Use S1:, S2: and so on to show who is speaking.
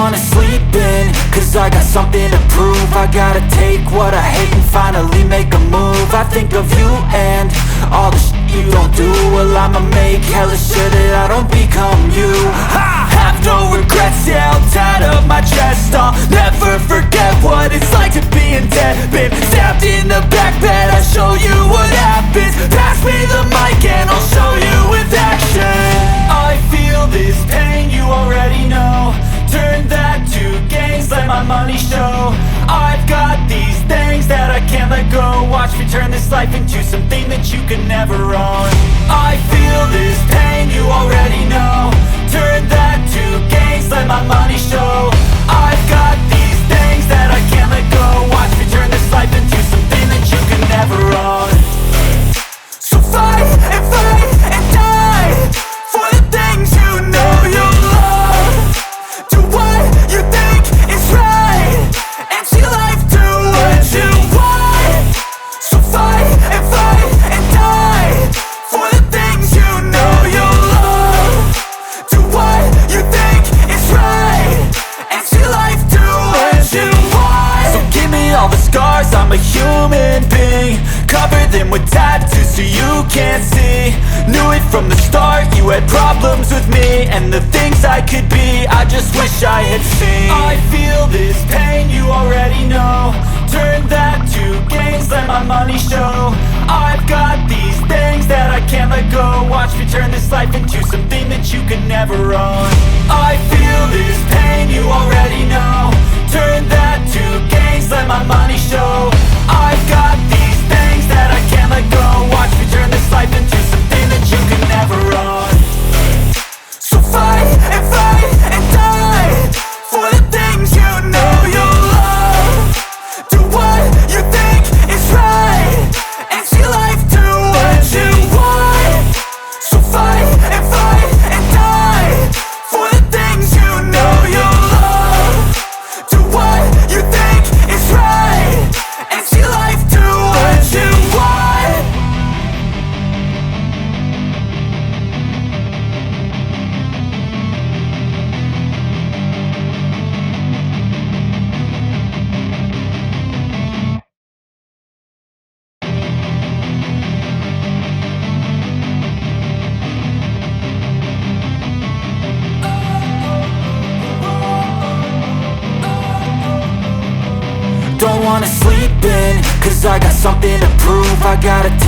S1: wanna sleep in, cause I got something to prove. I gotta take what I hate and finally make a move. I think of you and all the shit you don't do. Well, I'ma make hella sure that I don't become you. I have no regrets, yeah, I'll tie up my chest. I'll never forget what it's like to be in debt. Been stabbed in the back bed, I'll show you what happens. Pass me the mic and I'll show you with action. I feel this pain, you already know. Turn that to gains, let my money show. I've got these things that I can't let go. Watch me turn this life into something that you can never own. I feel this pain, you already know. Turn that to gains, let my money show. I've got these things that I can't let go. Watch me turn this life into something that you can never own. So fight and die for the things you know you love. Do what you think is right and see life do what you want. So fight and die for the things you know you love. Do what you think is right and see life do what you want. So give me all the scars, I'm a human being. Cover them with tattoos so you can't see. Knew it from the start, you had problems with me and the things I could be, I just wish I had seen. I feel this pain, you already know. Turn that to gains, let my money show. I've got these things that I can't let go. Watch me turn this life into something that you can never own. I feel this pain, you already know. Turn that to gains, let my money show. I've got these things that I can't let go. Watch me turn this life into something that you can never own. So fight and die for the things you know you love. Do what you think is right and see life do what you want. So fight and die for the things you know you love. Do what you think is right and see life do what you want. Don't wanna sleep in, cause I got something to prove. I gotta take